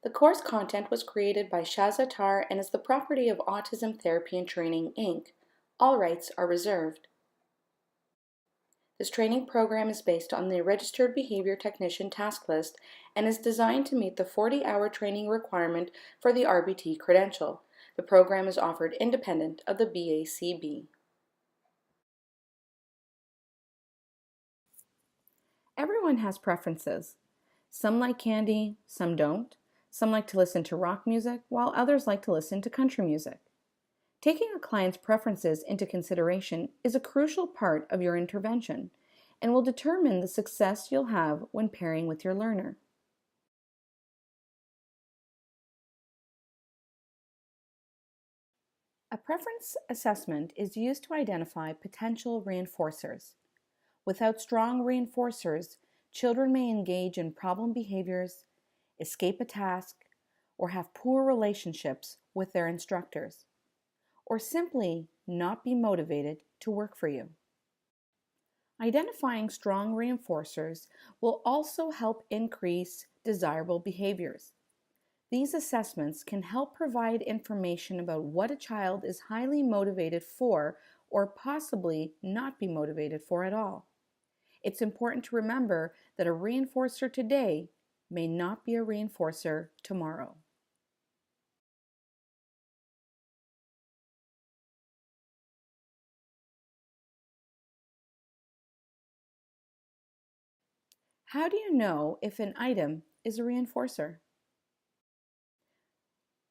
The course content was created by Shaz Attar and is the property of Autism Therapy and Training, Inc. All rights are reserved. This training program is based on the Registered Behavior Technician task list and is designed to meet the 40-hour training requirement for the RBT credential. The program is offered independent of the BACB. Everyone has preferences. Some like candy, some don't. Some like to listen to rock music, while others like to listen to country music. Taking a client's preferences into consideration is a crucial part of your intervention and will determine the success you'll have when pairing with your learner. A preference assessment is used to identify potential reinforcers. Without strong reinforcers, children may engage in problem behaviors, escape a task, or have poor relationships with their instructors, or simply not be motivated to work for you. Identifying strong reinforcers will also help increase desirable behaviors. These assessments can help provide information about what a child is highly motivated for or possibly not be motivated for at all. It's important to remember that a reinforcer today may not be a reinforcer tomorrow. How do you know if an item is a reinforcer?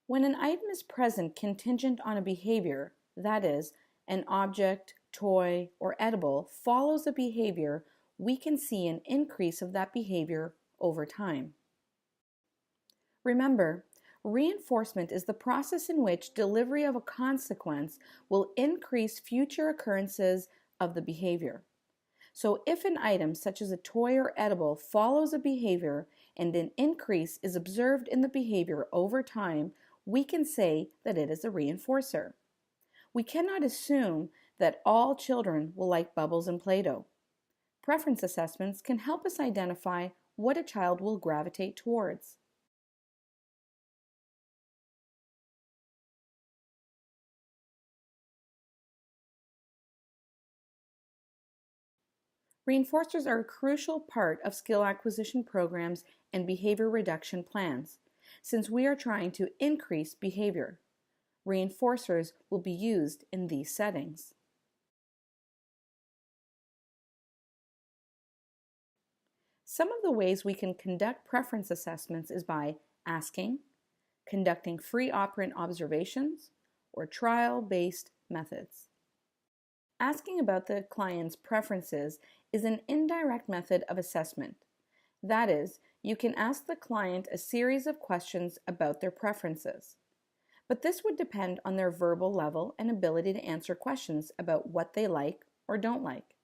When an item is present contingent on a behavior, that is, an object, toy, or edible follows a behavior, we can see an increase of that behavior over time. Remember, reinforcement is the process in which delivery of a consequence will increase future occurrences of the behavior. So if an item such as a toy or edible follows a behavior and an increase is observed in the behavior over time, we can say that it is a reinforcer. We cannot assume that all children will like bubbles and Play-Doh. Preference assessments can help us identify what a child will gravitate towards. Reinforcers are a crucial part of skill acquisition programs and behavior reduction plans, since we are trying to increase behavior. Reinforcers will be used in these settings. Some of the ways we can conduct preference assessments is by asking, conducting free operant observations, or trial-based methods. Asking about the client's preferences is an indirect method of assessment. That is, you can ask the client a series of questions about their preferences. But this would depend on their verbal level and ability to answer questions about what they like or don't like.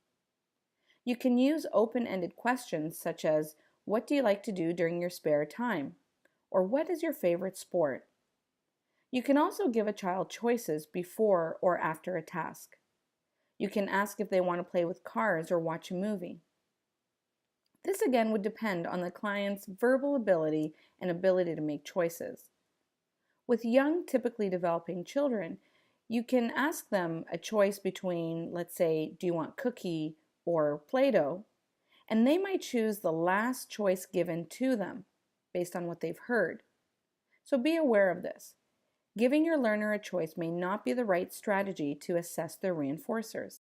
You can use open-ended questions such as, what do you like to do during your spare time? Or what is your favorite sport? You can also give a child choices before or after a task. You can ask if they want to play with cars or watch a movie. This again would depend on the client's verbal ability and ability to make choices. With young, typically developing children, you can ask them a choice between, let's say, do you want cookie or Play-Doh? And they might choose the last choice given to them based on what they've heard. So be aware of this. Giving your learner a choice may not be the right strategy to assess their reinforcers.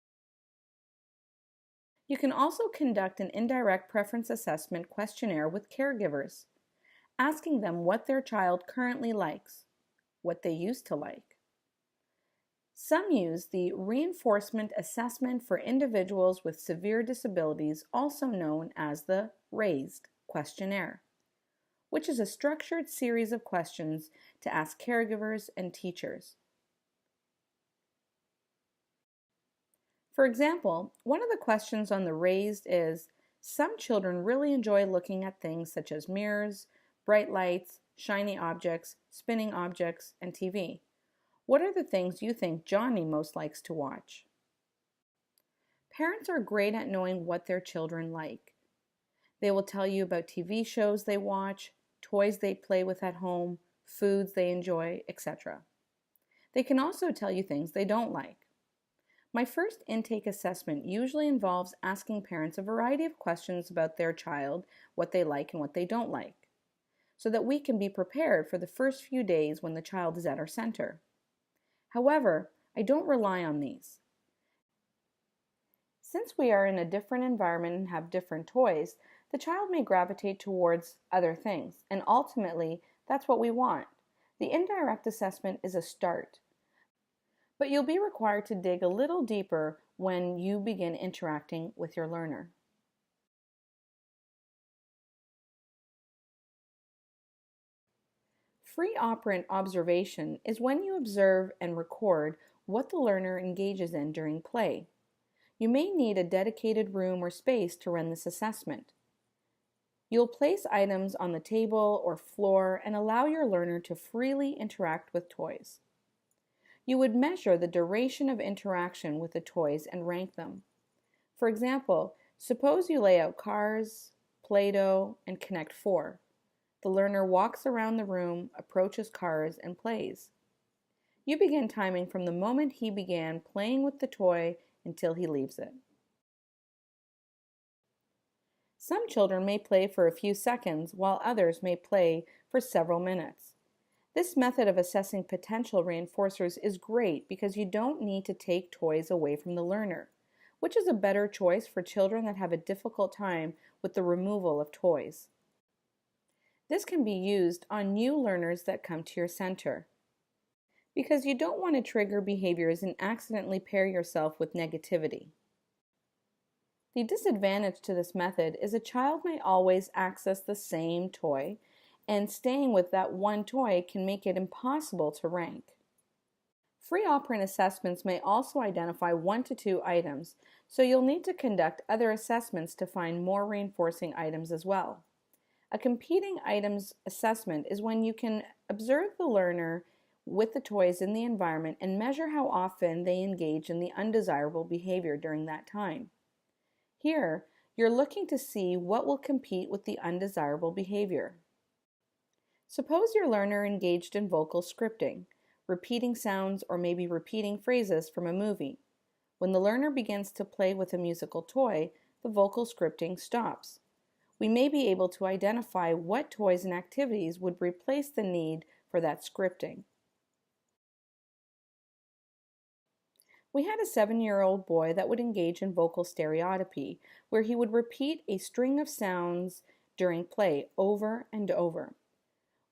You can also conduct an indirect preference assessment questionnaire with caregivers, asking them what their child currently likes, what they used to like. Some use the Reinforcement Assessment for Individuals with Severe Disabilities, also known as the RAISED questionnaire, which is a structured series of questions to ask caregivers and teachers. For example, one of the questions on the RAISED is, some children really enjoy looking at things such as mirrors, bright lights, shiny objects, spinning objects, and TV. What are the things you think Johnny most likes to watch? Parents are great at knowing what their children like. They will tell you about TV shows they watch, toys they play with at home, foods they enjoy, etc. They can also tell you things they don't like. My first intake assessment usually involves asking parents a variety of questions about their child, what they like and what they don't like, so that we can be prepared for the first few days when the child is at our center. However, I don't rely on these. Since we are in a different environment and have different toys, the child may gravitate towards other things, and ultimately, that's what we want. The indirect assessment is a start, but you'll be required to dig a little deeper when you begin interacting with your learner. Free operant observation is when you observe and record what the learner engages in during play. You may need a dedicated room or space to run this assessment. You'll place items on the table or floor and allow your learner to freely interact with toys. You would measure the duration of interaction with the toys and rank them. For example, suppose you lay out cars, Play-Doh, and Connect 4. The learner walks around the room, approaches cars, and plays. You begin timing from the moment he began playing with the toy until he leaves it. Some children may play for a few seconds, while others may play for several minutes. This method of assessing potential reinforcers is great because you don't need to take toys away from the learner, which is a better choice for children that have a difficult time with the removal of toys. This can be used on new learners that come to your center, because you don't want to trigger behaviors and accidentally pair yourself with negativity. The disadvantage to this method is a child may always access the same toy, and staying with that one toy can make it impossible to rank. Free operant assessments may also identify 1 to 2 items, so you'll need to conduct other assessments to find more reinforcing items as well. A competing items assessment is when you can observe the learner with the toys in the environment and measure how often they engage in the undesirable behavior during that time. Here, you're looking to see what will compete with the undesirable behavior. Suppose your learner engaged in vocal scripting, repeating sounds or maybe repeating phrases from a movie. When the learner begins to play with a musical toy, the vocal scripting stops. We may be able to identify what toys and activities would replace the need for that scripting. We had a 7-year-old boy that would engage in vocal stereotypy, where he would repeat a string of sounds during play over and over.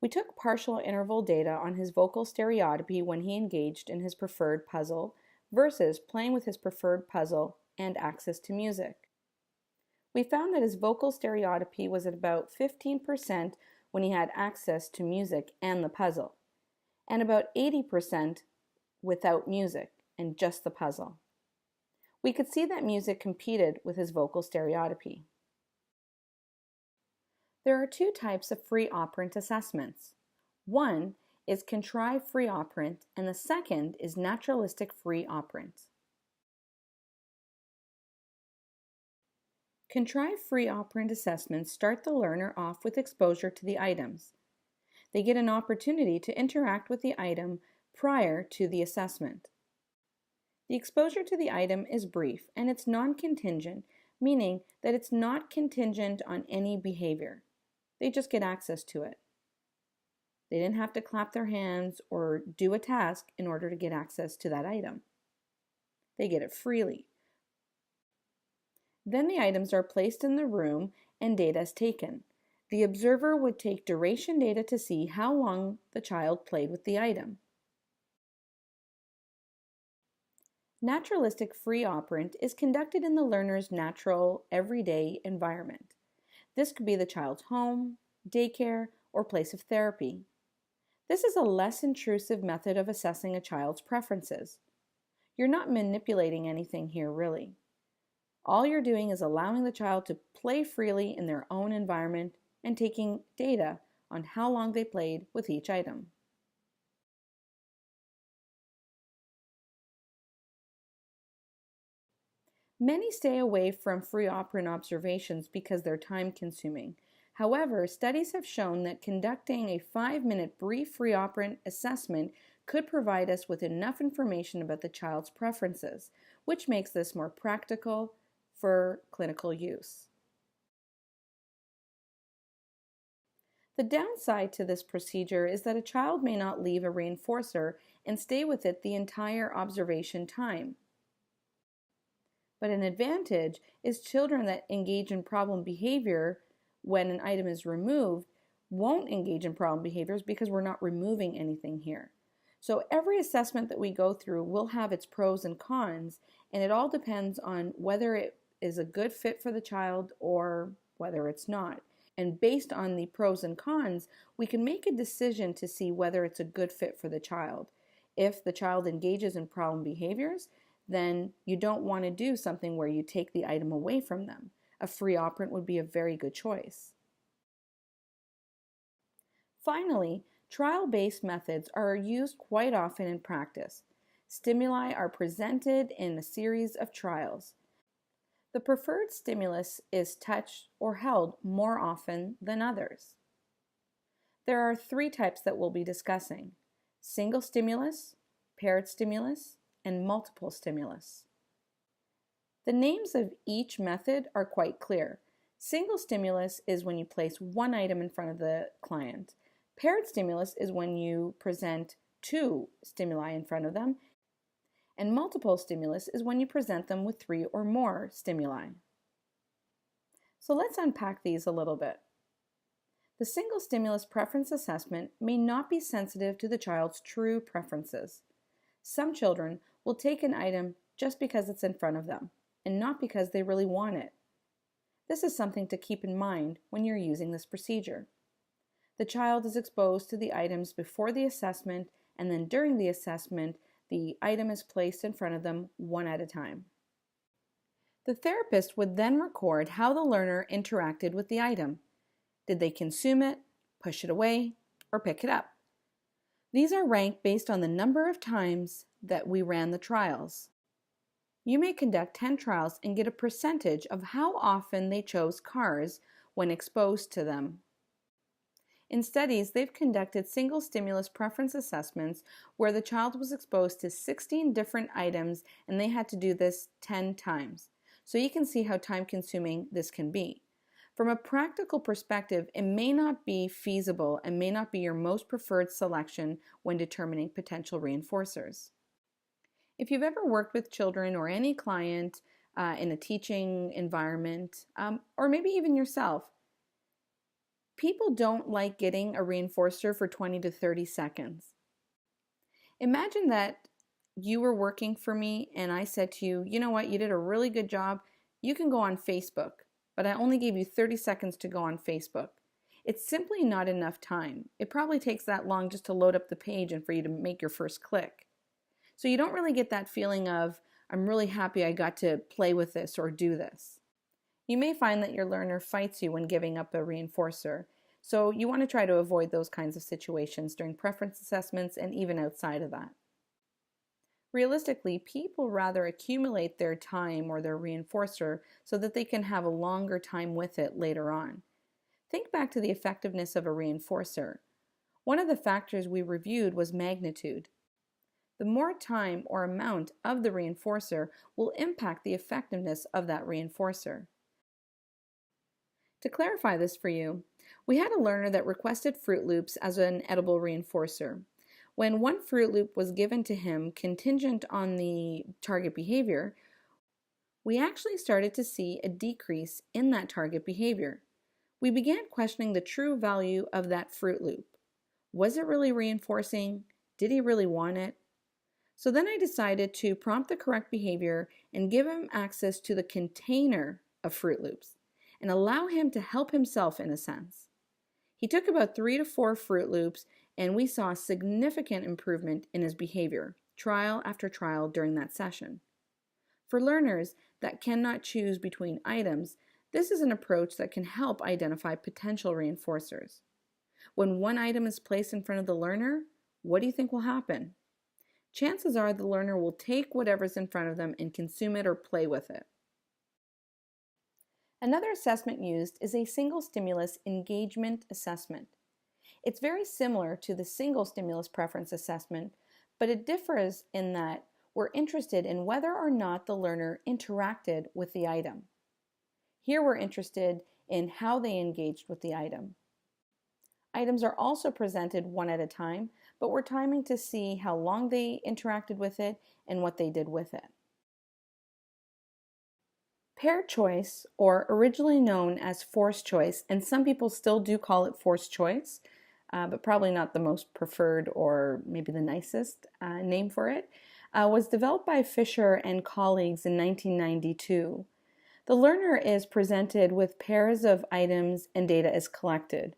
We took partial interval data on his vocal stereotypy when he engaged in his preferred puzzle versus playing with his preferred puzzle and access to music. We found that his vocal stereotypy was at about 15% when he had access to music and the puzzle, and about 80% without music and just the puzzle. We could see that music competed with his vocal stereotypy. There are 2 types of free operant assessments. One is contrived free operant, and the second is naturalistic free operant. Contrived free operant assessments start the learner off with exposure to the items. They get an opportunity to interact with the item prior to the assessment. The exposure to the item is brief and it's non-contingent, meaning that it's not contingent on any behavior. They just get access to it. They didn't have to clap their hands or do a task in order to get access to that item. They get it freely. Then the items are placed in the room and data is taken. The observer would take duration data to see how long the child played with the item. Naturalistic free operant is conducted in the learner's natural, everyday environment. This could be the child's home, daycare, or place of therapy. This is a less intrusive method of assessing a child's preferences. You're not manipulating anything here, really. All you're doing is allowing the child to play freely in their own environment and taking data on how long they played with each item. Many stay away from free operant observations because they're time consuming. However, studies have shown that conducting a 5-minute brief free operant assessment could provide us with enough information about the child's preferences, which makes this more practical for clinical use. The downside to this procedure is that a child may not leave a reinforcer and stay with it the entire observation time. But an advantage is children that engage in problem behavior when an item is removed won't engage in problem behaviors because we're not removing anything here. So every assessment that we go through will have its pros and cons, and it all depends on whether it is a good fit for the child or whether it's not. And based on the pros and cons, we can make a decision to see whether it's a good fit for the child. If the child engages in problem behaviors, then you don't want to do something where you take the item away from them. A free operant would be a very good choice. Finally, trial-based methods are used quite often in practice. Stimuli are presented in a series of trials. The preferred stimulus is touched or held more often than others. There are 3 types that we'll be discussing: single stimulus, paired stimulus, and multiple stimulus. The names of each method are quite clear. Single stimulus is when you place one item in front of the client. Paired stimulus is when you present 2 stimuli in front of them. And multiple stimulus is when you present them with 3 or more stimuli. So let's unpack these a little bit. The single stimulus preference assessment may not be sensitive to the child's true preferences. Some children will take an item just because it's in front of them, and not because they really want it. This is something to keep in mind when you're using this procedure. The child is exposed to the items before the assessment, and then during the assessment, the item is placed in front of them one at a time. The therapist would then record how the learner interacted with the item. Did they consume it, push it away, or pick it up? These are ranked based on the number of times that we ran the trials. You may conduct 10 trials and get a percentage of how often they chose cars when exposed to them. In studies, they've conducted single stimulus preference assessments where the child was exposed to 16 different items and they had to do this 10 times. So you can see how time-consuming this can be. From a practical perspective, it may not be feasible and may not be your most preferred selection when determining potential reinforcers. If you've ever worked with children or any client in a teaching environment, or maybe even yourself, people don't like getting a reinforcer for 20 to 30 seconds. Imagine that you were working for me and I said to you, you know what, you did a really good job. You can go on Facebook, but I only gave you 30 seconds to go on Facebook. It's simply not enough time. It probably takes that long just to load up the page and for you to make your first click. So you don't really get that feeling of, I'm really happy I got to play with this or do this. You may find that your learner fights you when giving up a reinforcer, so you want to try to avoid those kinds of situations during preference assessments and even outside of that. Realistically, people rather accumulate their time or their reinforcer so that they can have a longer time with it later on. Think back to the effectiveness of a reinforcer. One of the factors we reviewed was magnitude. The more time or amount of the reinforcer will impact the effectiveness of that reinforcer. To clarify this for you, we had a learner that requested Fruit Loops as an edible reinforcer. When one Fruit Loop was given to him contingent on the target behavior, we actually started to see a decrease in that target behavior. We began questioning the true value of that Fruit Loop. Was it really reinforcing? Did he really want it? So then I decided to prompt the correct behavior and give him access to the container of Fruit Loops and allow him to help himself in a sense. He took about 3 to 4 Fruit Loops and we saw a significant improvement in his behavior, trial after trial during that session. For learners that cannot choose between items, this is an approach that can help identify potential reinforcers. When one item is placed in front of the learner, what do you think will happen? Chances are the learner will take whatever's in front of them and consume it or play with it. Another assessment used is a single stimulus engagement assessment. It's very similar to the single stimulus preference assessment, but it differs in that we're interested in whether or not the learner interacted with the item. Here we're interested in how they engaged with the item. Items are also presented one at a time, but we're timing to see how long they interacted with it and what they did with it. Paired choice, or originally known as forced choice, and some people still do call it forced choice, but probably not the most preferred or maybe the nicest name for it, was developed by Fisher and colleagues in 1992. The learner is presented with pairs of items and data is collected.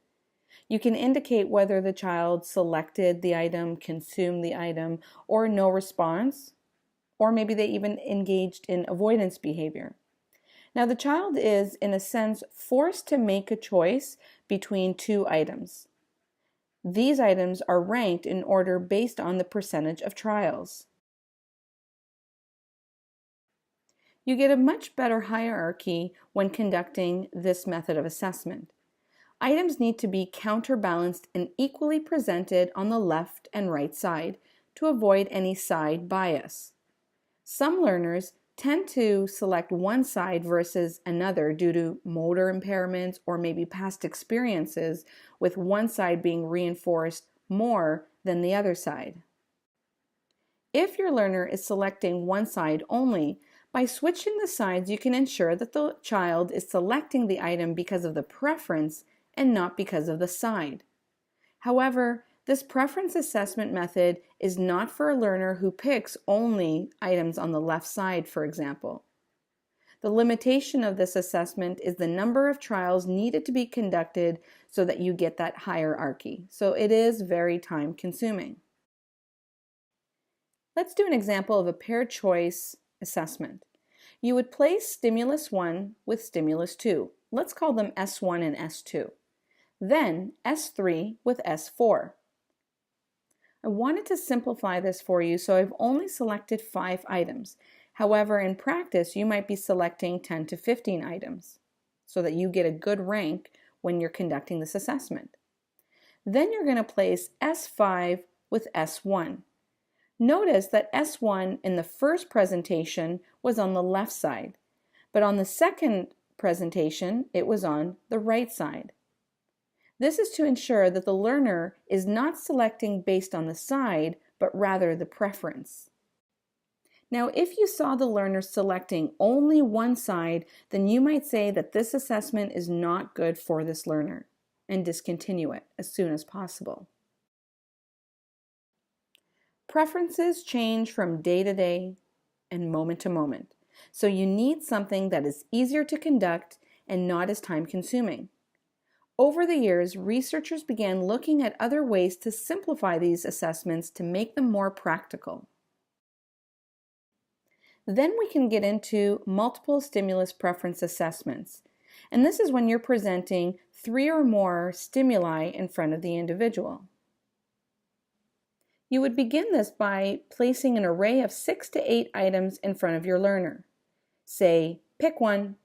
You can indicate whether the child selected the item, consumed the item, or no response, or maybe they even engaged in avoidance behavior. Now, the child is, in a sense, forced to make a choice between two items. These items are ranked in order based on the percentage of trials. You get a much better hierarchy when conducting this method of assessment. Items need to be counterbalanced and equally presented on the left and right side to avoid any side bias. Some learners tend to select one side versus another due to motor impairments or maybe past experiences with one side being reinforced more than the other side. If your learner is selecting one side only, by switching the sides you can ensure that the child is selecting the item because of the preference and not because of the side. However, this preference assessment method is not for a learner who picks only items on the left side, for example. The limitation of this assessment is the number of trials needed to be conducted so that you get that hierarchy. So it is very time consuming. Let's do an example of a paired choice assessment. You would place stimulus 1 with stimulus 2. Let's call them S1 and S2. Then S3 with S4. I wanted to simplify this for you, so I've only selected 5 items. However, in practice, you might be selecting 10 to 15 items so that you get a good rank when you're conducting this assessment. Then you're going to place S5 with S1. Notice that S1 in the first presentation was on the left side, but on the second presentation, it was on the right side. This is to ensure that the learner is not selecting based on the side, but rather the preference. Now, if you saw the learner selecting only one side, then you might say that this assessment is not good for this learner and discontinue it as soon as possible. Preferences change from day to day and moment to moment, so you need something that is easier to conduct and not as time consuming. Over the years, researchers began looking at other ways to simplify these assessments to make them more practical. Then we can get into multiple stimulus preference assessments. And this is when you're presenting 3 or more stimuli in front of the individual. You would begin this by placing an array of 6 to 8 items in front of your learner. Say, pick one,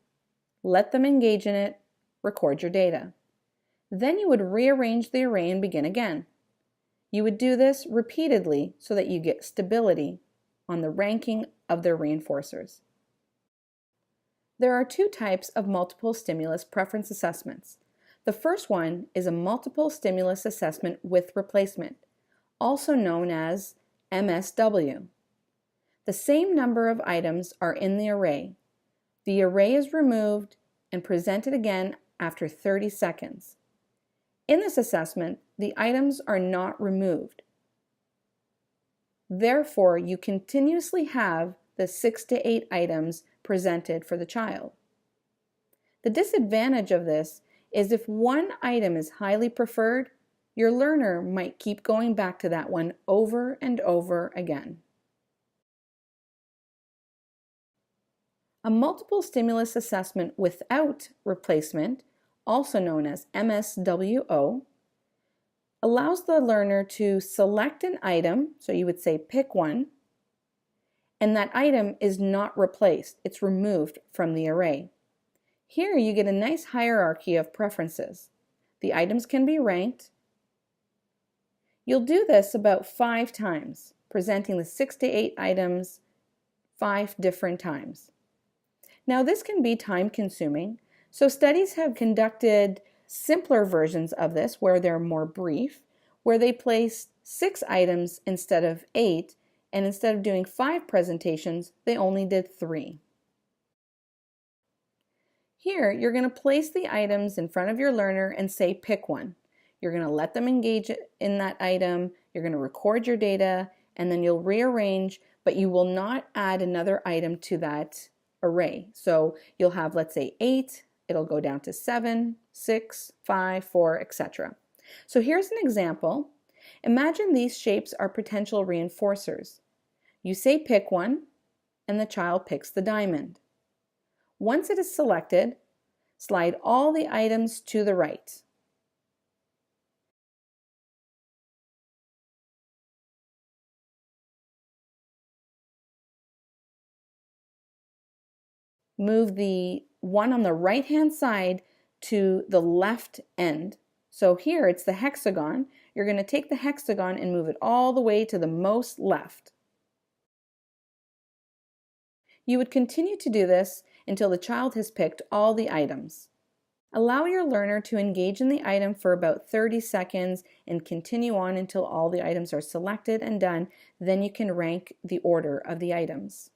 let them engage in it, record your data. Then you would rearrange the array and begin again. You would do this repeatedly so that you get stability on the ranking of their reinforcers. There are 2 types of multiple stimulus preference assessments. The first one is a multiple stimulus assessment with replacement, also known as MSW. The same number of items are in the array. The array is removed and presented again after 30 seconds. In this assessment, the items are not removed. Therefore, you continuously have the 6 to 8 items presented for the child. The disadvantage of this is if one item is highly preferred, your learner might keep going back to that one over and over again. A multiple stimulus assessment without replacement, also known as MSWO, allows the learner to select an item, so you would say pick one, and that item is not replaced, it's removed from the array. Here you get a nice hierarchy of preferences. The items can be ranked. You'll do this about 5 times, presenting the 6 to 8 items 5 different times. Now this can be time consuming, so studies have conducted simpler versions of this where they're more brief, where they place 6 items instead of 8, and instead of doing 5 presentations, they only did 3. Here, you're going to place the items in front of your learner and say, pick one. You're going to let them engage in that item, you're going to record your data, and then you'll rearrange, but you will not add another item to that array. So you'll have, let's say, 8, it'll go down to 7, 6, 5, 4, etc. So here's an example. Imagine these shapes are potential reinforcers. You say pick one, and the child picks the diamond. Once it is selected, slide all the items to the right. Move the one on the right-hand side to the left end. So here it's the hexagon. You're going to take the hexagon and move it all the way to the most left. You would continue to do this until the child has picked all the items. Allow your learner to engage in the item for about 30 seconds and continue on until all the items are selected and done. Then you can rank the order of the items.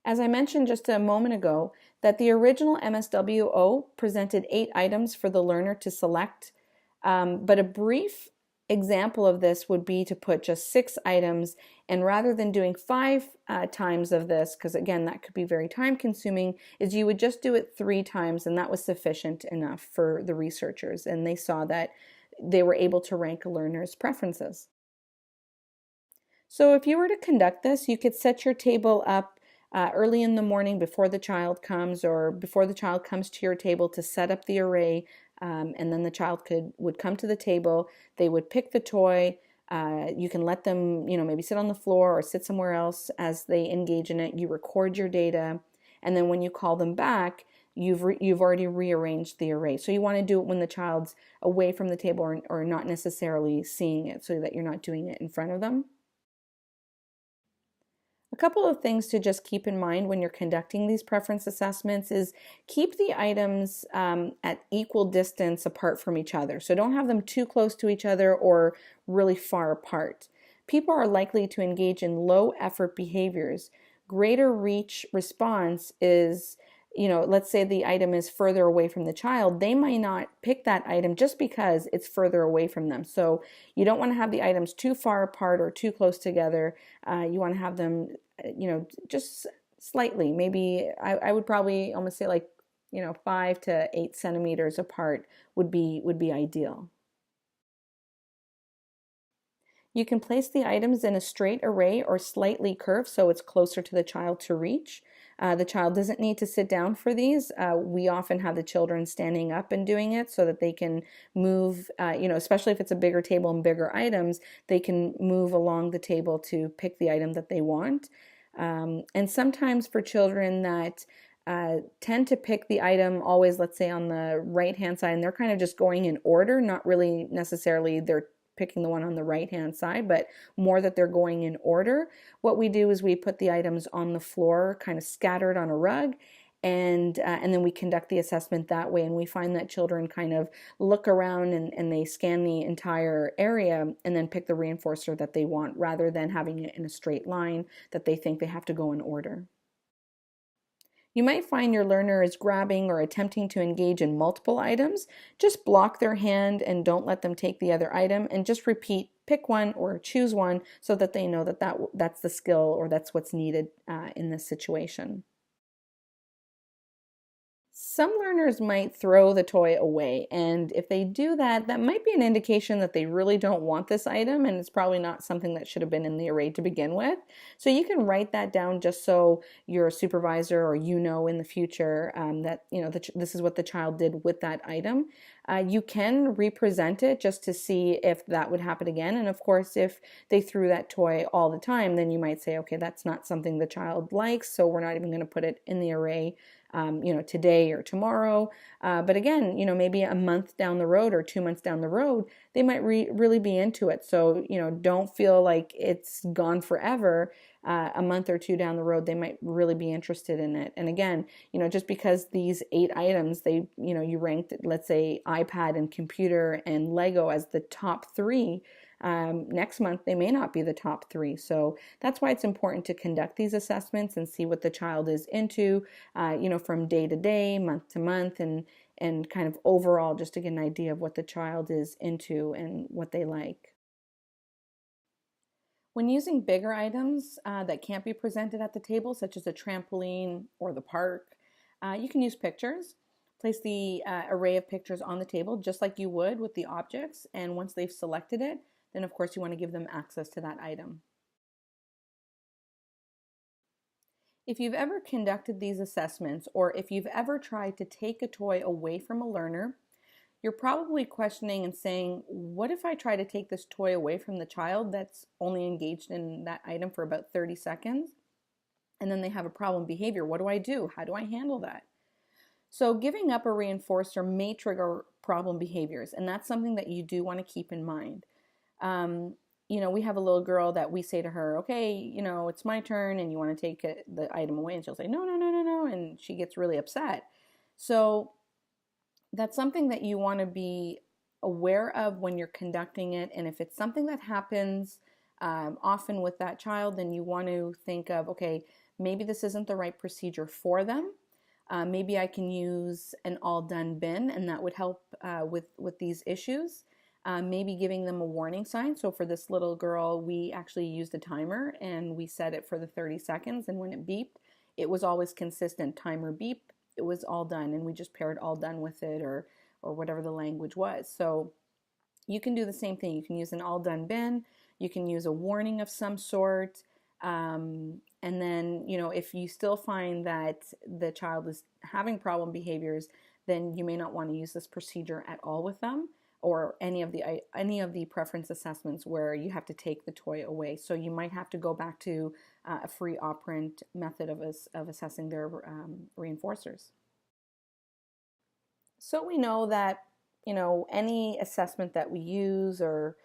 As I mentioned just a moment ago, that the original MSWO presented 8 items for the learner to select, but a brief example of this would be to put just 6 items, and rather than doing 5 times of this, because again that could be very time consuming, is you would just do it 3 times, and that was sufficient enough for the researchers, and they saw that they were able to rank a learner's preferences. So if you were to conduct this, you could set your table up early in the morning before the child comes, or before the child comes to your table, to set up the array, and then the child would come to the table. They would pick the toy. You can let them, maybe sit on the floor or sit somewhere else as they engage in it. You record your data, and then when you call them back, you've already rearranged the array. So you want to do it when the child's away from the table or not necessarily seeing it, so that you're not doing it in front of them. A couple of things to just keep in mind when you're conducting these preference assessments is keep the items at equal distance apart from each other. So don't have them too close to each other or really far apart. People are likely to engage in low effort behaviors. Greater reach response is, let's say the item is further away from the child, they might not pick that item just because it's further away from them. So you don't want to have the items too far apart or too close together. You want to have them, just slightly, maybe I would probably almost say 5 to 8 centimeters apart would be ideal. You can place the items in a straight array or slightly curved so it's closer to the child to reach. The child doesn't need to sit down for these. We often have the children standing up and doing it so that they can move, especially if it's a bigger table and bigger items, they can move along the table to pick the item that they want. And sometimes for children that tend to pick the item always, let's say, on the right-hand side, and they're kind of just going in order, not really necessarily they're picking the one on the right hand side, but more that they're going in order. What we do is we put the items on the floor, kind of scattered on a rug, and then we conduct the assessment that way. And we find that children kind of look around and they scan the entire area and then pick the reinforcer that they want, rather than having it in a straight line that they think they have to go in order. You might find your learner is grabbing or attempting to engage in multiple items. Just block their hand and don't let them take the other item, and just repeat, pick one or choose one, so that they know that that's the skill or that's what's needed in this situation. Some learners might throw the toy away, and if they do that, that might be an indication that they really don't want this item, and it's probably not something that should have been in the array to begin with. So you can write that down just so your supervisor or in the future that this is what the child did with that item. You can represent it just to see if that would happen again. And of course, if they threw that toy all the time, then you might say, okay, that's not something the child likes, so we're not even going to put it in the array, today or tomorrow. But again, maybe a month down the road or 2 months down the road, they might really be into it. So, don't feel like it's gone forever. A month or two down the road, they might really be interested in it. And again, just because these 8 items, you ranked, let's say, iPad and computer and Lego as the top 3, next month they may not be the top 3. So that's why it's important to conduct these assessments and see what the child is into, from day to day, month to month, and kind of overall just to get an idea of what the child is into and what they like. When using bigger items that can't be presented at the table, such as a trampoline or the park, you can use pictures. Place the array of pictures on the table just like you would with the objects, and once they've selected it, then of course you want to give them access to that item. If you've ever conducted these assessments, or if you've ever tried to take a toy away from a learner, you're probably questioning and saying, what if I try to take this toy away from the child that's only engaged in that item for about 30 seconds, and then they have a problem behavior? What do I do? How do I handle that? So giving up a reinforcer may trigger problem behaviors, and that's something that you do want to keep in mind. We have a little girl that we say to her, okay, it's my turn and you want to take the item away, and she'll say, no, no, no, no, no, and she gets really upset. So that's something that you want to be aware of when you're conducting it. And if it's something that happens often with that child, then you want to think of, okay, maybe this isn't the right procedure for them. Maybe I can use an all done bin, and that would help with these issues. Maybe giving them a warning sign. So for this little girl, we actually used a timer and we set it for the 30 seconds. And when it beeped, it was always consistent. Timer beep, it was all done, and we just paired all done with it, or whatever the language was. So you can do the same thing. You can use an all done bin. You can use a warning of some sort. And then, if you still find that the child is having problem behaviors, then you may not want to use this procedure at all with them, or any of the preference assessments where you have to take the toy away. So you might have to go back to a free operant method of assessing their reinforcers. So we know that any assessment that we use, or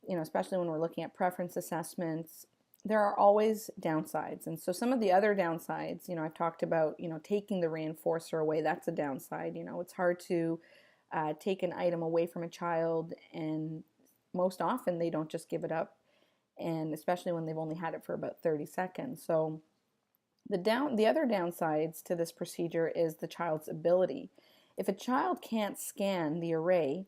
especially when we're looking at preference assessments, there are always downsides. And so some of the other downsides, I've talked about, taking the reinforcer away. That's a downside. It's hard to take an item away from a child, and most often they don't just give it up, and especially when they've only had it for about 30 seconds. So the other downsides to this procedure is the child's ability. If a child can't scan the array,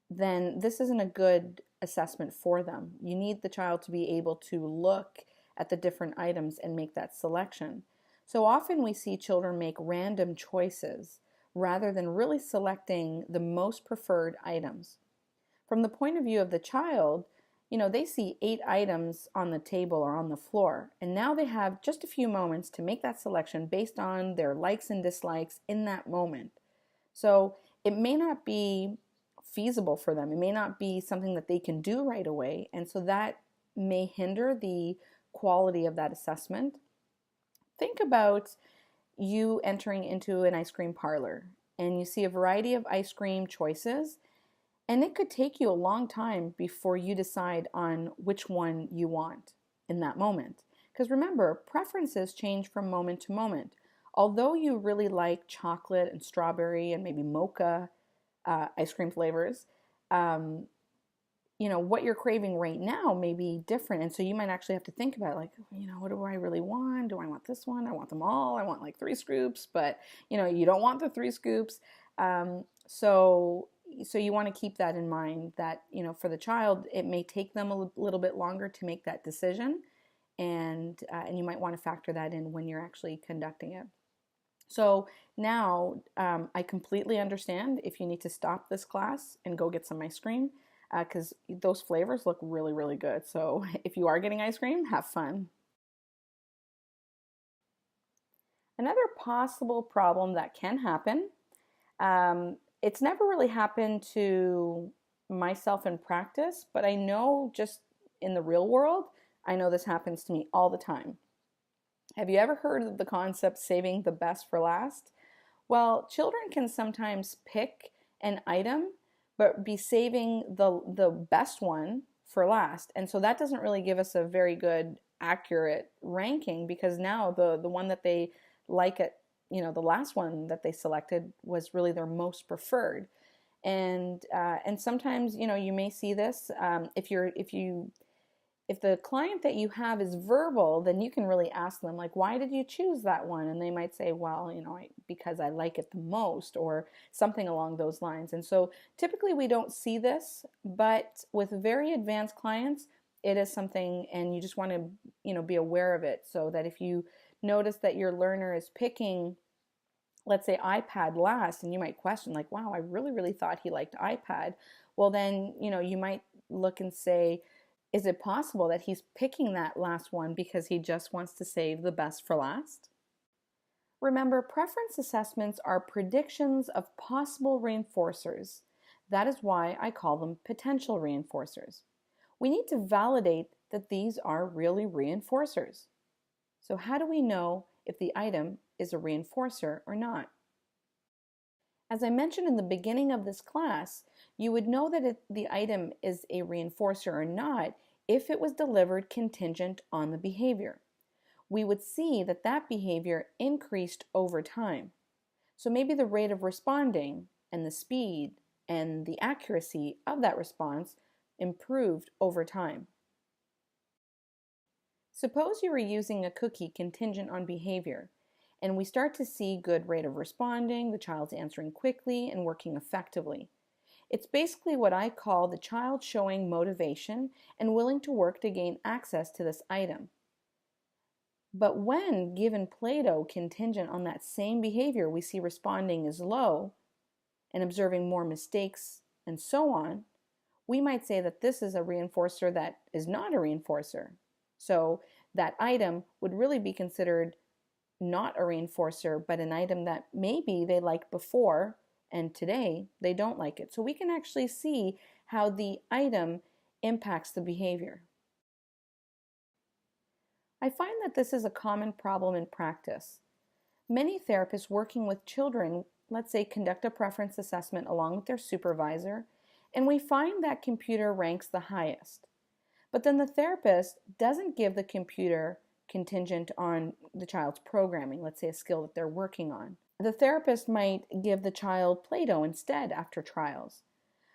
then this isn't a good assessment for them. You need the child to be able to look at the different items and make that selection. So often we see children make random choices rather than really selecting the most preferred items. From the point of view of the child, they see 8 items on the table or on the floor, and now they have just a few moments to make that selection based on their likes and dislikes in that moment. So it may not be feasible for them. It may not be something that they can do right away, and so that may hinder the quality of that assessment. Think about you entering into an ice cream parlor and you see a variety of ice cream choices, and it could take you a long time before you decide on which one you want in that moment. Because remember, preferences change from moment to moment. Although you really like chocolate and strawberry and maybe mocha ice cream flavors, what you're craving right now may be different. And so you might actually have to think about, like, what do I really want? Do I want this one? I want them all. I want like 3 scoops, but you don't want the 3 scoops. So you want to keep that in mind, that, for the child, it may take them a little bit longer to make that decision. And you might want to factor that in when you're actually conducting it. So now I completely understand if you need to stop this class and go get some ice cream, because those flavors look really, really good. So if you are getting ice cream, have fun. Another possible problem that can happen It's never really happened to myself in practice, but I know just in the real world, I know this happens to me all the time. Have you ever heard of the concept saving the best for last? Well, children can sometimes pick an item, but be saving the best one for last. And so that doesn't really give us a very good, accurate ranking because now the one that they like it, the last one that they selected was really their most preferred. And sometimes you may see this if the client that you have is verbal, then you can really ask them, like, why did you choose that one? And they might say, well, because I like it the most, or something along those lines. And so typically we don't see this, but with very advanced clients, it is something, and you just want to, be aware of it, so that if you notice that your learner is picking, let's say, iPad last, and you might question, like, wow, I really, really thought he liked iPad. Well, then, you might look and say, is it possible that he's picking that last one because he just wants to save the best for last? Remember, preference assessments are predictions of possible reinforcers. That is why I call them potential reinforcers. We need to validate that these are really reinforcers. So how do we know if the item is a reinforcer or not? As I mentioned in the beginning of this class, you would know that the item is a reinforcer or not if it was delivered contingent on the behavior. We would see that that behavior increased over time. So maybe the rate of responding and the speed and the accuracy of that response improved over time. Suppose you were using a cookie contingent on behavior, and we start to see good rate of responding, the child's answering quickly and working effectively. It's basically what I call the child showing motivation and willing to work to gain access to this item. But when given Play-Doh contingent on that same behavior, we see responding is low and observing more mistakes and so on, we might say that this is a reinforcer that is not a reinforcer. So that item would really be considered not a reinforcer, but an item that maybe they liked before and today they don't like it. So we can actually see how the item impacts the behavior. I find that this is a common problem in practice. Many therapists working with children, let's say, conduct a preference assessment along with their supervisor, and we find that computer ranks the highest. But then the therapist doesn't give the computer contingent on the child's programming, let's say a skill that they're working on. The therapist might give the child Play-Doh instead after trials.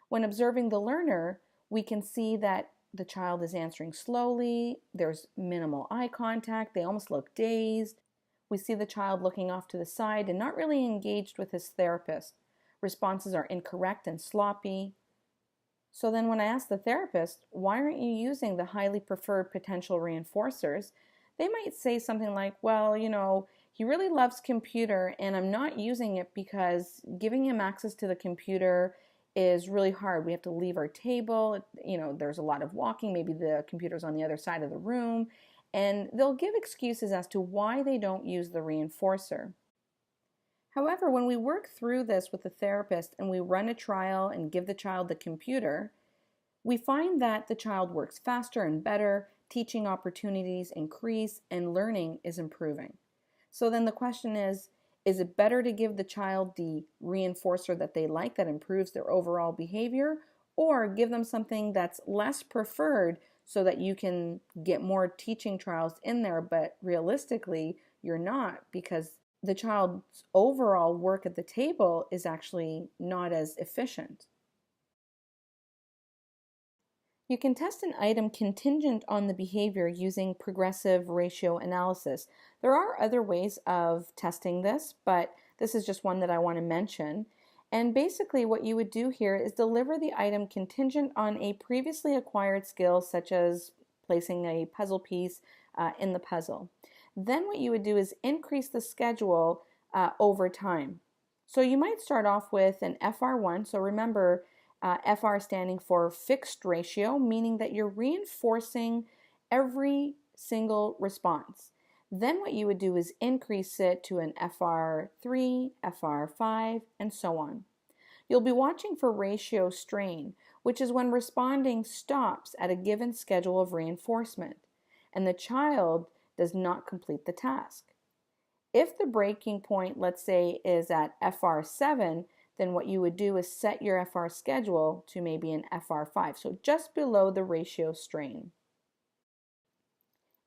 When observing the learner, we can see that the child is answering slowly, there's minimal eye contact, they almost look dazed. We see the child looking off to the side and not really engaged with his therapist. Responses are incorrect and sloppy. So then when I ask the therapist, why aren't you using the highly preferred potential reinforcers? They might say something like, well, he really loves computer and I'm not using it because giving him access to the computer is really hard. We have to leave our table, there's a lot of walking, maybe the computer's on the other side of the room, and they'll give excuses as to why they don't use the reinforcer. However, when we work through this with the therapist and we run a trial and give the child the computer, we find that the child works faster and better, teaching opportunities increase, and learning is improving. So then the question is it better to give the child the reinforcer that they like that improves their overall behavior, or give them something that's less preferred so that you can get more teaching trials in there, but realistically you're not, because the child's overall work at the table is actually not as efficient. You can test an item contingent on the behavior using progressive ratio analysis. There are other ways of testing this, but this is just one that I want to mention. And basically what you would do here is deliver the item contingent on a previously acquired skill, such as placing a puzzle piece in the puzzle. Then what you would do is increase the schedule over time. So you might start off with an FR1. So remember, FR standing for fixed ratio, meaning that you're reinforcing every single response. Then what you would do is increase it to an FR3, FR5, and so on. You'll be watching for ratio strain, which is when responding stops at a given schedule of reinforcement and the child does not complete the task. If the breaking point, let's say, is at FR7, then what you would do is set your FR schedule to maybe an FR5, so just below the ratio strain.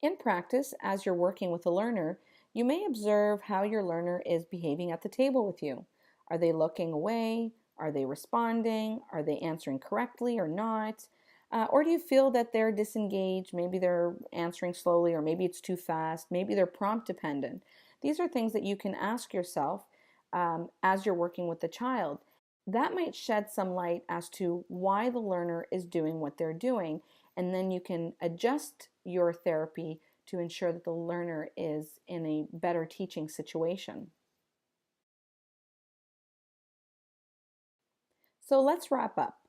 In practice, as you're working with a learner, you may observe how your learner is behaving at the table with you. Are they looking away? Are they responding? Are they answering correctly or not? Or do you feel that they're disengaged? Maybe they're answering slowly, or maybe it's too fast. Maybe they're prompt dependent. These are things that you can ask yourself as you're working with the child. That might shed some light as to why the learner is doing what they're doing, and then you can adjust your therapy to ensure that the learner is in a better teaching situation. So let's wrap up.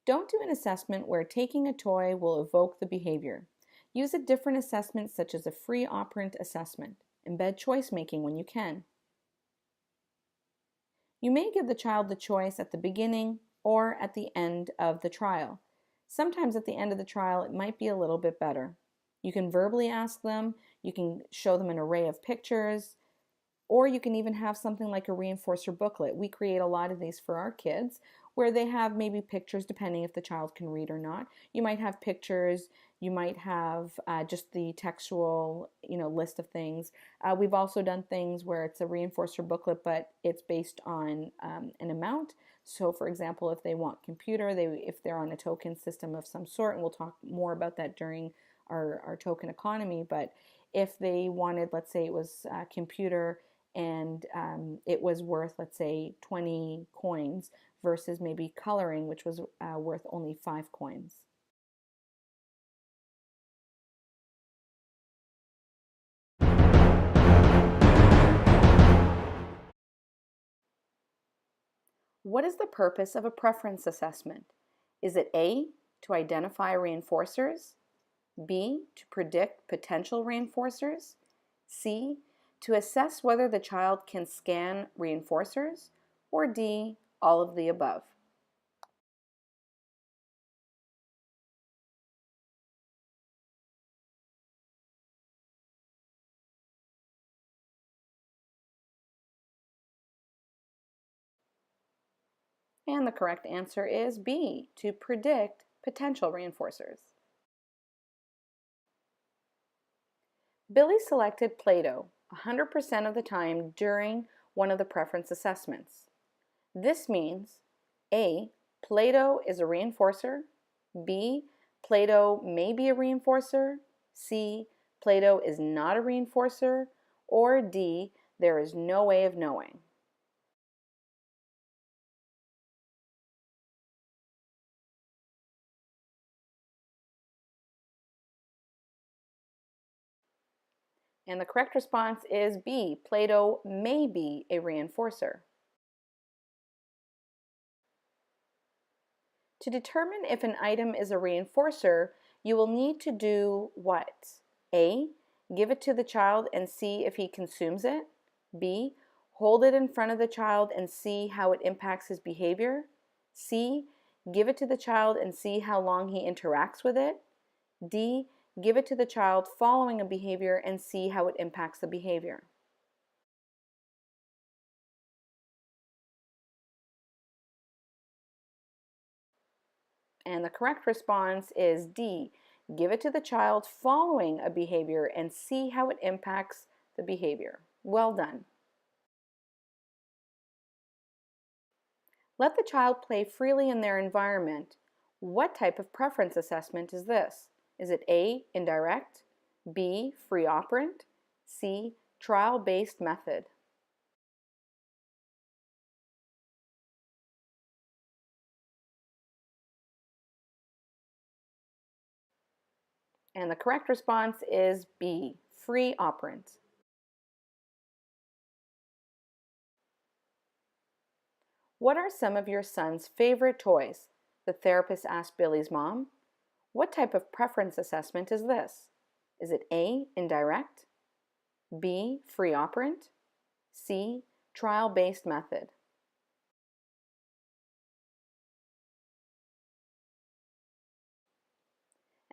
Don't do an assessment where taking a toy will evoke the behavior. Use a different assessment such as a free operant assessment. Embed choice making when you can. You may give the child the choice at the beginning or at the end of the trial. Sometimes at the end of the trial it might be a little bit better. You can verbally ask them, you can show them an array of pictures, or you can even have something like a reinforcer booklet. We create a lot of these for our kids where they have maybe pictures depending if the child can read or not. You might have pictures, you might have just the textual list of things. We've also done things where it's a reinforcer booklet but it's based on an amount. So for example, if they want computer, if they're on a token system of some sort, and we'll talk more about that during our token economy, but if they wanted, let's say it was computer and it was worth, let's say, 20 coins versus maybe coloring, which was worth only 5 coins. What is the purpose of a preference assessment? Is it A, to identify reinforcers, B, to predict potential reinforcers, C, to assess whether the child can scan reinforcers, or D, all of the above? And the correct answer is B, to predict potential reinforcers. Billy selected Play-Doh 100% of the time during one of the preference assessments. This means A, Play-Doh is a reinforcer, B, Play-Doh may be a reinforcer, C, Play-Doh is not a reinforcer, or D, there is no way of knowing. And the correct response is B, Play-Doh may be a reinforcer. To determine if an item is a reinforcer, you will need to do what? A, give it to the child and see if he consumes it. B, hold it in front of the child and see how it impacts his behavior. C, give it to the child and see how long he interacts with it. D, give it to the child following a behavior and see how it impacts the behavior. And the correct response is D, give it to the child following a behavior and see how it impacts the behavior. Well done. Let the child play freely in their environment. What type of preference assessment is this? Is it A, indirect, B, free operant, C, trial-based method? And the correct response is B, free operant. What are some of your son's favorite toys? The therapist asked Billy's mom. What type of preference assessment is this? Is it A, indirect, B, free operant, C, trial-based method?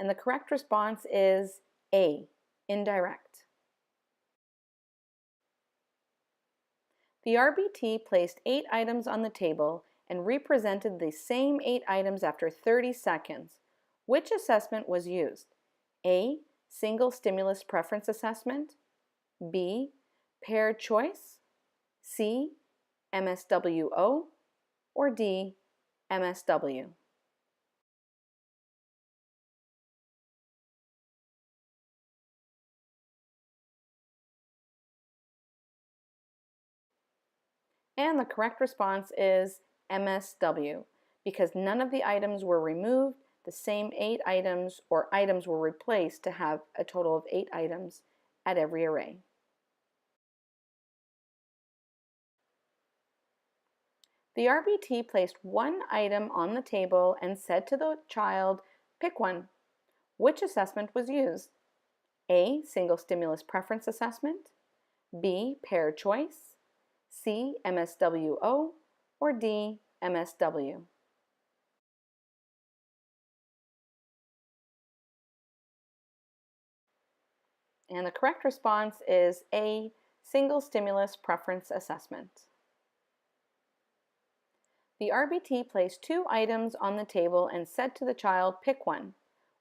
And the correct response is A, indirect. The RBT placed 8 items on the table and represented the same 8 items after 30 seconds. Which assessment was used? A, single stimulus preference assessment, B, paired choice, C, MSWO, or D, MSW. And the correct response is MSW. Because none of the items were removed, the same 8 items or items were replaced to have a total of 8 items at every array. The RBT placed one item on the table and said to the child, pick one. Which assessment was used? A, single stimulus preference assessment, B, paired choice, C, MSWO, or D, MSW. And the correct response is A, single stimulus preference assessment. The RBT placed 2 items on the table and said to the child, pick one.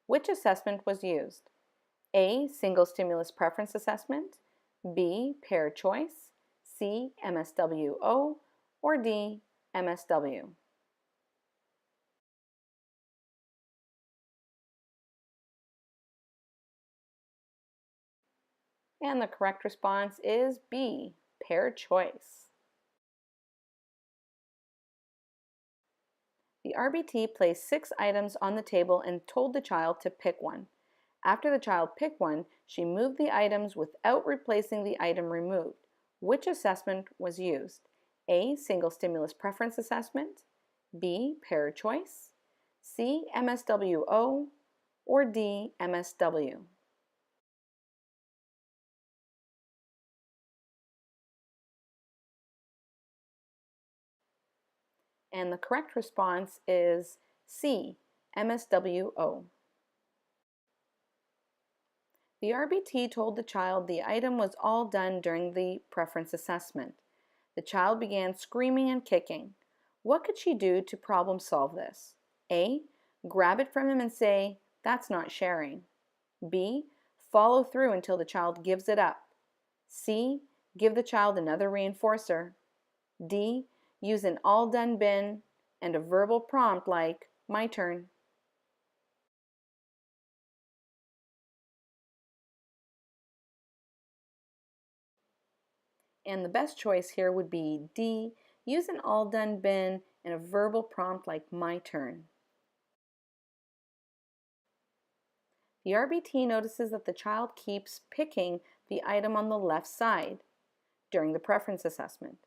Which assessment was used? A, single stimulus preference assessment, B, paired choice, C, MSWO, or D, MSW. And the correct response is B, paired choice. The RBT placed 6 items on the table and told the child to pick one. After the child picked one, she moved the items without replacing the item removed. Which assessment was used? A, single stimulus preference assessment, B, paired choice, C, MSWO, or D, MSW. And the correct response is C, MSWO. The RBT told the child the item was all done during the preference assessment. The child began screaming and kicking. What could she do to problem solve this? A, grab it from him and say, that's not sharing. B, follow through until the child gives it up. C, give the child another reinforcer. D, use an all done bin and a verbal prompt like, my turn. And the best choice here would be D, use an all done bin and a verbal prompt like my turn. The RBT notices that the child keeps picking the item on the left side during the preference assessment.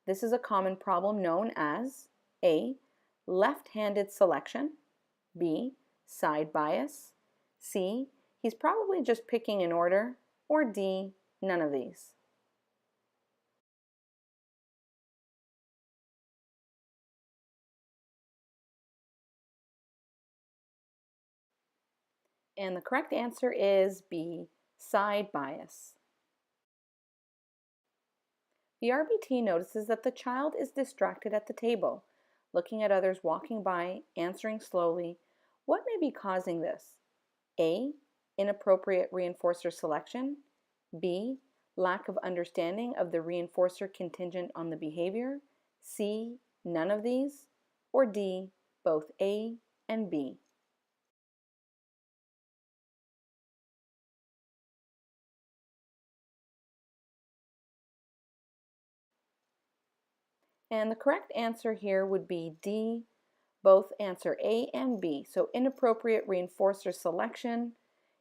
This is a common problem known as A, left-handed selection, B, side bias, C, he's probably just picking in order, or D, none of these. And the correct answer is B, side bias. The RBT notices that the child is distracted at the table, looking at others walking by, answering slowly. What may be causing this? A, inappropriate reinforcer selection, B, lack of understanding of the reinforcer contingent on the behavior, C, none of these, or D, both A and B. And the correct answer here would be D, both answer A and B. So inappropriate reinforcer selection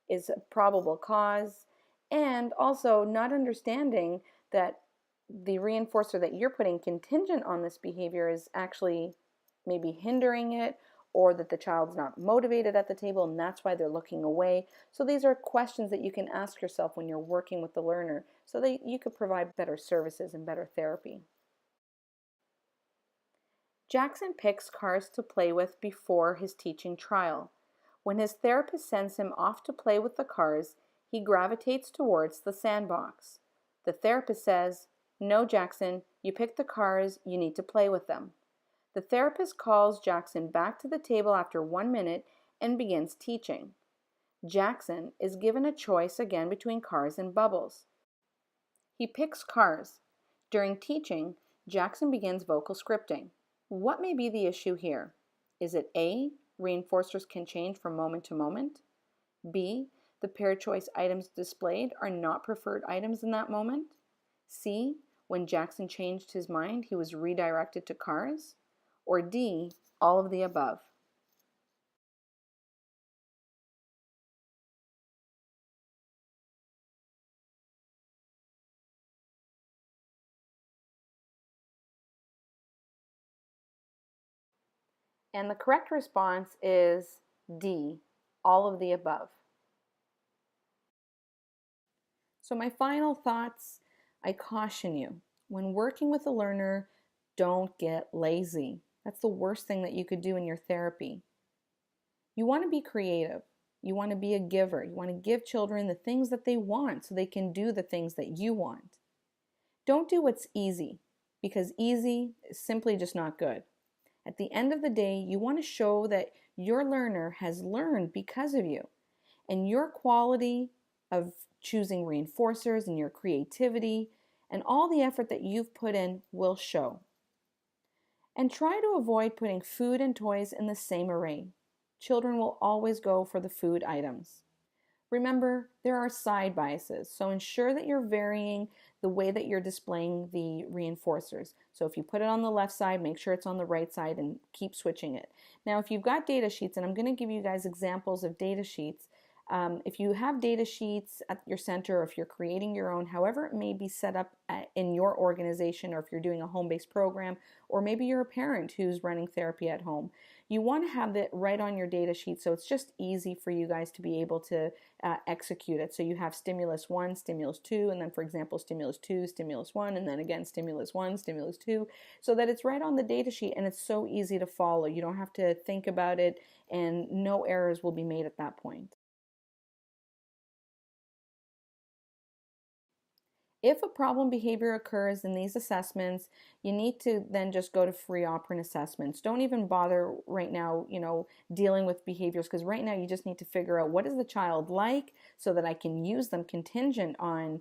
is a probable cause, and also not understanding that the reinforcer that you're putting contingent on this behavior is actually maybe hindering it, or that the child's not motivated at the table and that's why they're looking away. So these are questions that you can ask yourself when you're working with the learner so that you could provide better services and better therapy. Jackson picks cars to play with before his teaching trial. When his therapist sends him off to play with the cars, he gravitates towards the sandbox. The therapist says, "No, Jackson, you picked the cars, you need to play with them." The therapist calls Jackson back to the table after 1 minute and begins teaching. Jackson is given a choice again between cars and bubbles. He picks cars. During teaching, Jackson begins vocal scripting. What may be the issue here? Is it A, reinforcers can change from moment to moment? B, the pair choice items displayed are not preferred items in that moment? C, when Jackson changed his mind, he was redirected to cars? Or D, all of the above? And the correct response is D, all of the above. So my final thoughts, I caution you, when working with a learner, don't get lazy. That's the worst thing that you could do in your therapy. You want to be creative. You want to be a giver. You want to give children the things that they want so they can do the things that you want. Don't do what's easy, because easy is simply just not good. At the end of the day, you want to show that your learner has learned because of you, and your quality of choosing reinforcers and your creativity and all the effort that you've put in will show. And try to avoid putting food and toys in the same array. Children will always go for the food items. Remember, there are side biases, so ensure that you're varying the way that you're displaying the reinforcers. So if you put it on the left side, make sure it's on the right side and keep switching it. Now, if you've got data sheets, and I'm going to give you guys examples of data sheets, if you have data sheets at your center, or if you're creating your own, however it may be set up in your organization, or if you're doing a home-based program, or maybe you're a parent who's running therapy at home, you want to have it right on your data sheet so it's just easy for you guys to be able to execute it. So you have stimulus 1, stimulus 2, and then, for example, stimulus 2, stimulus 1, and then again stimulus 1, stimulus 2, so that it's right on the data sheet and it's so easy to follow. You don't have to think about it, and no errors will be made at that point. If a problem behavior occurs in these assessments, you need to then just go to free operant assessments. Don't even bother right now, dealing with behaviors, because right now you just need to figure out what is the child like so that I can use them contingent on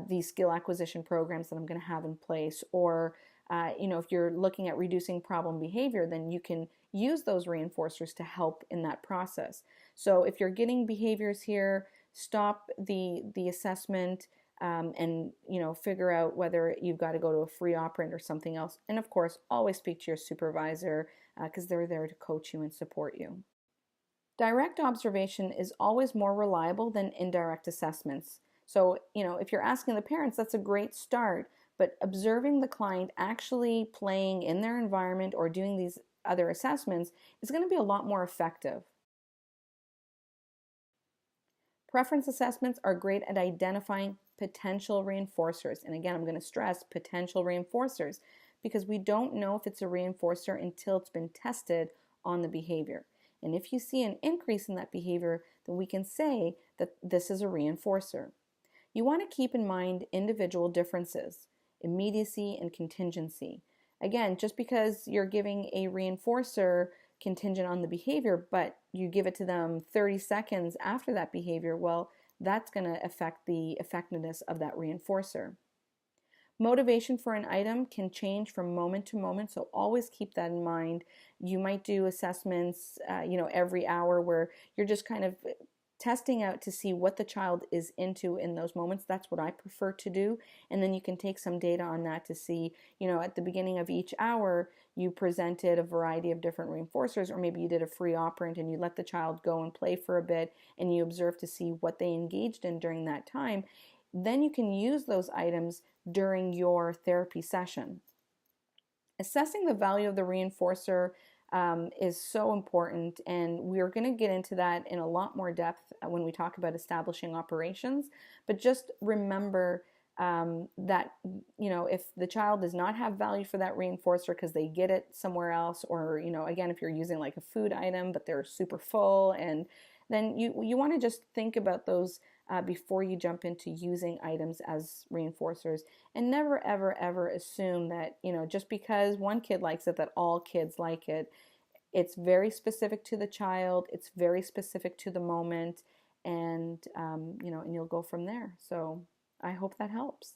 these skill acquisition programs that I'm going to have in place. Or, if you're looking at reducing problem behavior, then you can use those reinforcers to help in that process. So if you're getting behaviors here, stop the assessment, and figure out whether you've got to go to a free operant or something else. And of course, always speak to your supervisor, because they're there to coach you and support you. Direct observation is always more reliable than indirect assessments. So, if you're asking the parents, that's a great start, but observing the client actually playing in their environment or doing these other assessments is going to be a lot more effective. Preference assessments are great at identifying potential reinforcers. And again, I'm going to stress potential reinforcers, because we don't know if it's a reinforcer until it's been tested on the behavior. And if you see an increase in that behavior, then we can say that this is a reinforcer. You want to keep in mind individual differences, immediacy and contingency. Again, just because you're giving a reinforcer contingent on the behavior, but you give it to them 30 seconds after that behavior, well, that's going to affect the effectiveness of that reinforcer. Motivation for an item can change from moment to moment, so always keep that in mind. You might do assessments, every hour, where you're just kind of testing out to see what the child is into in those moments. That's what I prefer to do. And then you can take some data on that to see, at the beginning of each hour, you presented a variety of different reinforcers, or maybe you did a free operant and you let the child go and play for a bit and you observe to see what they engaged in during that time. Then you can use those items during your therapy session. Assessing the value of the reinforcer is so important, and we're going to get into that in a lot more depth when we talk about establishing operations. But just remember, that, if the child does not have value for that reinforcer because they get it somewhere else, or, again, if you're using like a food item, but they're super full, and then you want to just think about those before you jump into using items as reinforcers, and never, ever, ever assume that, just because one kid likes it, that all kids like it. It's very specific to the child. It's very specific to the moment, and and you'll go from there. So I hope that helps.